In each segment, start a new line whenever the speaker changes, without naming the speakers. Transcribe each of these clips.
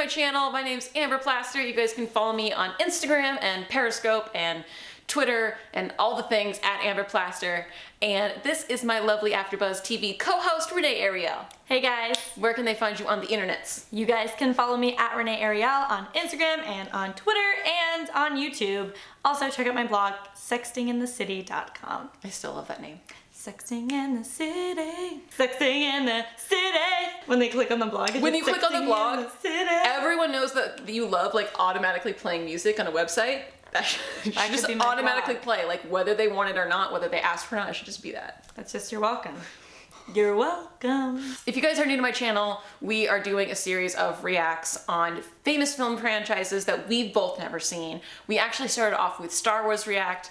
my channel. My name's Amber Plaster. You guys can follow me on Instagram and Periscope and Twitter and all the things at Amber Plaster. And this is my lovely AfterBuzz TV co-host, Renee Ariel.
Hey guys.
Where can they find you on the internets?
You guys can follow me at Renee Ariel on Instagram and on Twitter and on YouTube. Also check out my blog, sextinginthecity.com.
I still love that name.
Sexting in the city. Sexting in the city. When they click on the blog,
when you click on the blog,
the
everyone knows that you love like automatically playing music on a website. That should just automatically play, like whether they want it or not, whether they ask for it or not, it should just be that.
That's just you're welcome. You're welcome.
If you guys are new to my channel, we are doing a series of reacts on famous film franchises that we've both never seen. We actually started off with Star Wars React.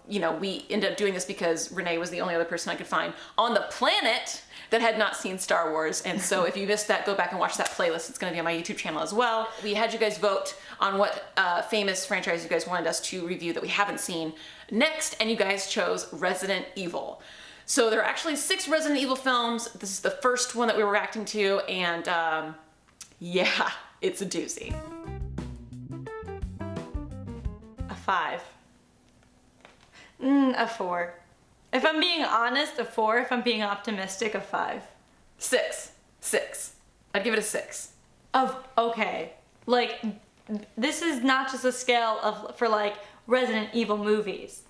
You know, we ended up doing this because Renee was the only other person I could find on the planet that had not seen Star Wars. And so if you missed that, go back and watch that playlist. It's gonna be on my YouTube channel as well. We had you guys vote on what famous franchise you guys wanted us to review that we haven't seen next, and you guys chose Resident Evil. So there are actually 6 Resident Evil films. This is the first one that we were reacting to, and yeah, it's a doozy.
A 5. A 4. If I'm being honest, a 4. If I'm being optimistic, a 5.
6. I'd give it a 6.
Okay. Like, this is not just a scale for like Resident Evil movies.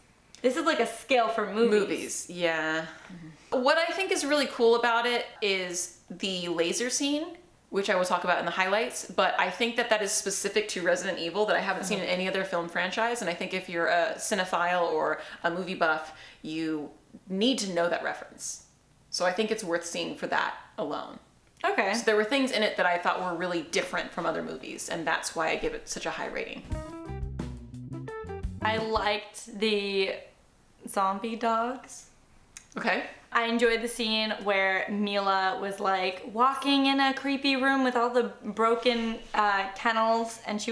This is like a scale for movies.
Yeah. Mm-hmm. What I think is really cool about it is the laser scene, which I will talk about in the highlights, but I think that that is specific to Resident Evil that I haven't seen in any other film franchise, and I think if you're a cinephile or a movie buff, you need to know that reference. So I think it's worth seeing for that alone.
Okay.
So there were things in it that I thought were really different from other movies, and that's why I give it such a high rating.
I liked the zombie dogs.
Okay.
I enjoyed the scene where Mila was like walking in a creepy room with all the broken kennels, and she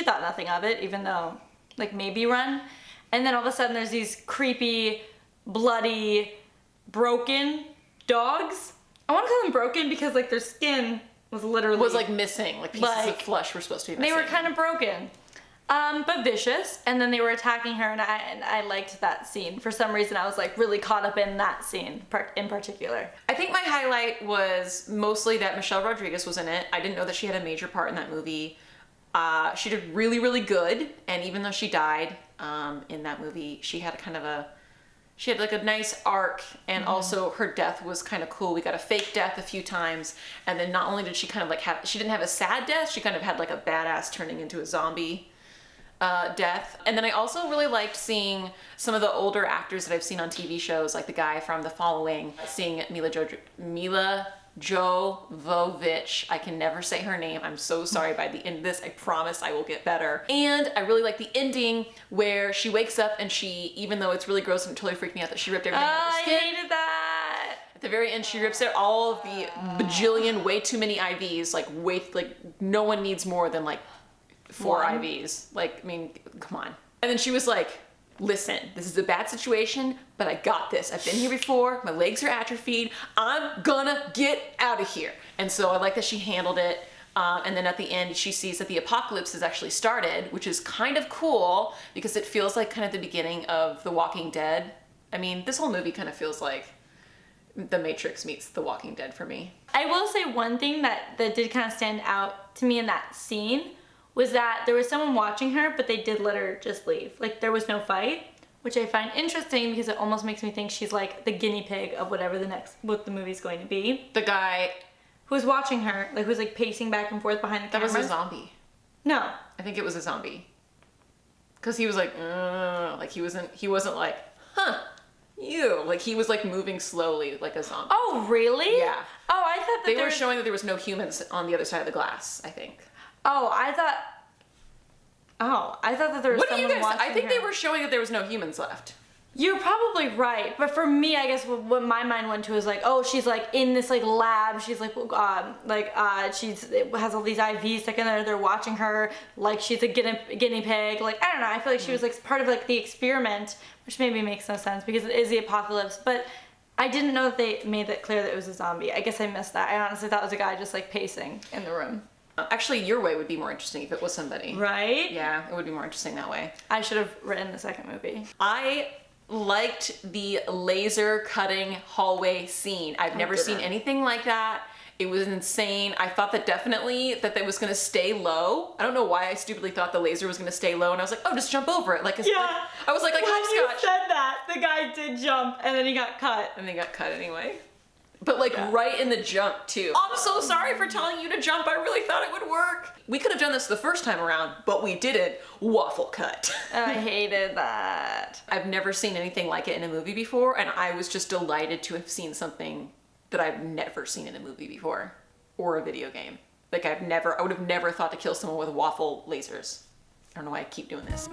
thought nothing of it, even though like maybe run. And then all of a sudden there's these creepy, bloody, broken dogs. I want to call them broken because like their skin was literally
like missing, like pieces of flesh were supposed to be missing.
They were kind of broken. But vicious, and then they were attacking her, and I liked that scene. For some reason, I was like really caught up in that scene in particular.
I think my highlight was mostly that Michelle Rodriguez was in it. I didn't know that she had a major part in that movie. She did really, really good, and even though she died in that movie, she had she had like a nice arc, and also her death was kind of cool. We got a fake death a few times, and then not only did she kind of like she didn't have a sad death, she kind of had like a badass turning into a zombie death. And then I also really liked seeing some of the older actors that I've seen on TV shows, like the guy from The Following, seeing Mila Jovovich. I can never say her name. I'm so sorry. By the end of this, I promise I will get better. And I really like the ending where she wakes up and she, even though it's really gross and it totally freaked me out that she ripped everything out of her skin.
I hated that.
At the very end, she rips out all of the bajillion, way too many IVs. Like no one needs more than like 4 IVs. Like, I mean, come on. And then she was like, listen, this is a bad situation, but I got this. I've been here before. My legs are atrophied. I'm gonna get out of here. And so I like that she handled it. And then at the end, she sees that the apocalypse has actually started, which is kind of cool because it feels like kind of the beginning of The Walking Dead. I mean, this whole movie kind of feels like The Matrix meets The Walking Dead for me.
I will say one thing that did kind of stand out to me in that scene was that there was someone watching her, but they did let her just leave. Like, there was no fight, which I find interesting because it almost makes me think she's like the guinea pig of what the movie's going to be.
The guy
who was watching her, like, who was like pacing back and forth behind the camera.
That was a zombie.
No.
I think it was a zombie. Cause he was like he wasn't like, huh, ew. Like, he was like moving slowly like a zombie.
Oh, really?
Yeah.
Oh, I thought that
they were showing that there was no humans on the other side of the glass, I think.
Oh, I thought that there was someone watching
I think
her.
they were showing that there was no humans left.
You're probably right, but for me, I guess what my mind went to is like, oh, she's like in this like lab. She's like, it has all these IVs stuck in there. They're watching her like she's a guinea pig. Like, I don't know. I feel like she was like part of like the experiment, which maybe makes no sense because it is the apocalypse. But I didn't know that they made that clear that it was a zombie. I guess I missed that. I honestly thought it was a guy just like pacing in the room.
Actually, your way would be more interesting if it was somebody.
Right?
Yeah, it would be more interesting that way.
I should have written the second movie.
I liked the laser cutting hallway scene. I've never seen anything like that. It was insane. I thought that definitely that it was gonna stay low. I don't know why I stupidly thought the laser was gonna stay low, and I was like, oh, just jump over it. Like, I was like
when
hopscotch.
you said that, the guy did jump, and then he got cut.
And they got cut anyway. But like right in the jump too. I'm so sorry for telling you to jump. I really thought it would work. We could have done this the first time around, but we didn't. Waffle cut.
I hated that.
I've never seen anything like it in a movie before, and I was just delighted to have seen something that I've never seen in a movie before, or a video game. Like I would have never thought to kill someone with waffle lasers. I don't know why I keep doing this.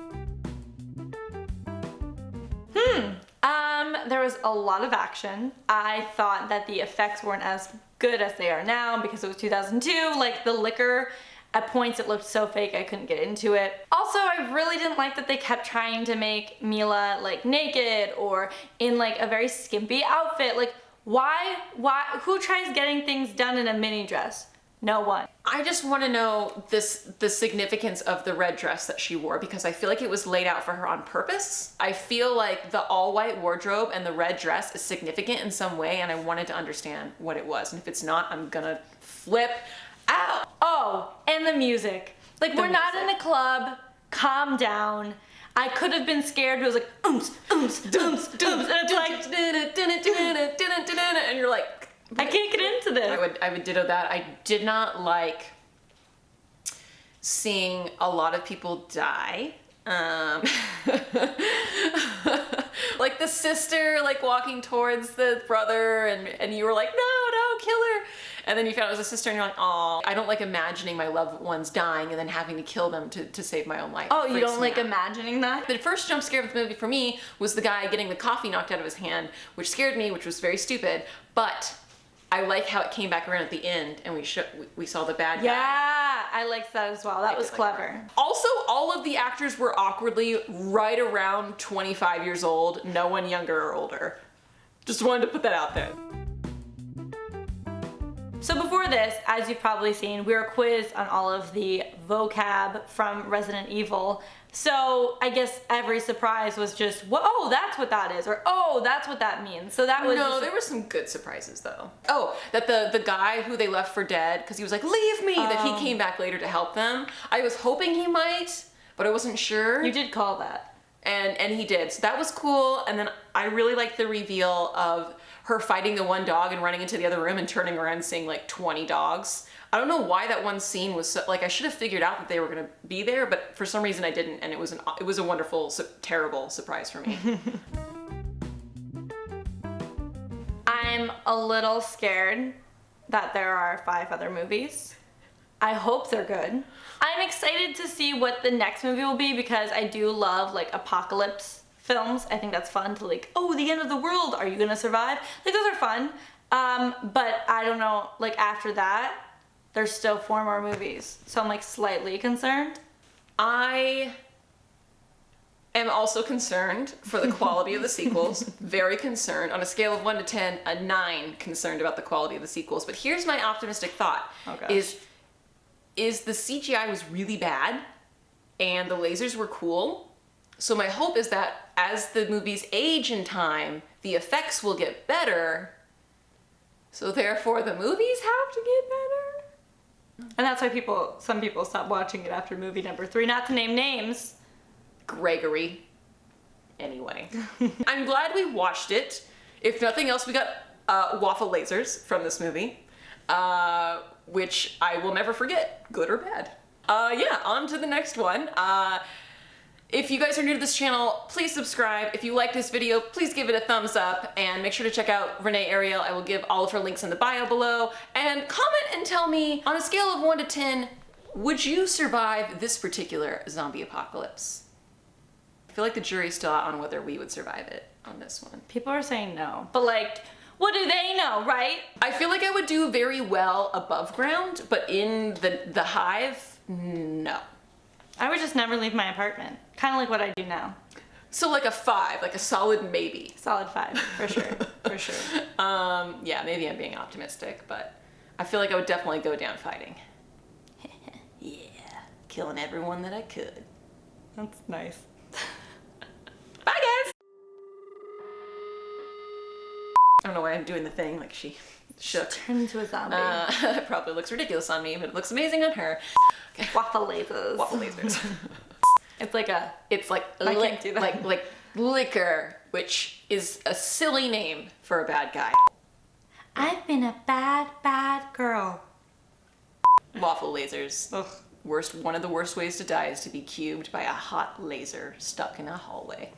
There was a lot of action. I thought that the effects weren't as good as they are now because it was 2002. Like the liquor, at points it looked so fake I couldn't get into it. Also, I really didn't like that they kept trying to make Mila like naked or in like a very skimpy outfit. Like why, who tries getting things done in a mini dress? No one.
I just want to know the significance of the red dress that she wore, because I feel like it was laid out for her on purpose. I feel like the all-white wardrobe and the red dress is significant in some way, and I wanted to understand what it was. And if it's not, I'm gonna flip out.
Oh, and the music. Like we're not in a club. Calm down. I could have been scared, but it was like ooms, ooms, ooms, ooms, and it's like,
and you're like,
I can't get into this.
I would ditto that. I did not like seeing a lot of people die. Like the sister like walking towards the brother and you were like, no, kill her. And then you found it was a sister and you're like, oh, I don't like imagining my loved ones dying and then having to kill them to save my own life.
Oh, you don't like imagining that?
The first jump scare of the movie for me was the guy getting the coffee knocked out of his hand, which scared me, which was very stupid. But I like how it came back around at the end and we saw the bad guy.
Yeah, I liked that as well. That was clever.
Also, all of the actors were awkwardly right around 25 years old, no one younger or older. Just wanted to put that out there.
So before this, as you've probably seen, we were quizzed on all of the vocab from Resident Evil. So I guess every surprise was just, oh, that's what that is, or oh, that's what that means. So that was
there were some good surprises though. Oh, that the guy who they left for dead because he was like, leave me, that he came back later to help them. I was hoping he might, but I wasn't sure.
You did call that.
And he did. So that was cool. And then I really liked the reveal of her fighting the one dog and running into the other room and turning around and seeing like 20 dogs. I don't know why that one scene was so, like, I should have figured out that they were gonna be there, but for some reason I didn't, and it was a wonderful, terrible surprise for me.
I'm a little scared that there are 5 other movies. I hope they're good. I'm excited to see what the next movie will be because I do love like apocalypse films. I think that's fun to like, oh, the end of the world, are you gonna survive? Like those are fun. But I don't know, like after that, there's still 4 more movies. So I'm like slightly concerned.
I am also concerned for the quality of the sequels. Very concerned. On a scale of 1 to 10, a 9 concerned about the quality of the sequels. But here's my optimistic thought.
Oh, gosh.
Is the CGI was really bad and the lasers were cool. So my hope is that as the movies age in time, the effects will get better. So therefore the movies have to get better.
And that's why some people stop watching it after movie number 3, not to name names.
Gregory. Anyway. I'm glad we watched it. If nothing else, we got waffle lasers from this movie, which I will never forget, good or bad. Yeah, on to the next one. If you guys are new to this channel, please subscribe. If you like this video, please give it a thumbs up and make sure to check out Renee Ariel. I will give all of her links in the bio below. And comment and tell me, on a scale of 1 to 10, would you survive this particular zombie apocalypse? I feel like the jury's still out on whether we would survive it on this one.
People are saying no, but like, what do they know, right?
I feel like I would do very well above ground, but in the hive, no.
I would just never leave my apartment. Kind of like what I do now.
So like a 5, like a solid maybe.
Solid 5, for sure, for sure.
Yeah, maybe I'm being optimistic, but I feel like I would definitely go down fighting. Yeah, killing everyone that I could.
That's nice.
Bye, guys! I don't know why I'm doing the thing, like she shook.
Turn into a zombie.
It probably looks ridiculous on me, but it looks amazing on her. Okay.
Waffle lasers.
Waffle lasers.
It's like a...
It's like
I can't do that.
like liquor, which is a silly name for a bad guy.
I've been a bad, bad girl.
Waffle lasers.
Ugh.
One of the worst ways to die is to be cubed by a hot laser stuck in a hallway.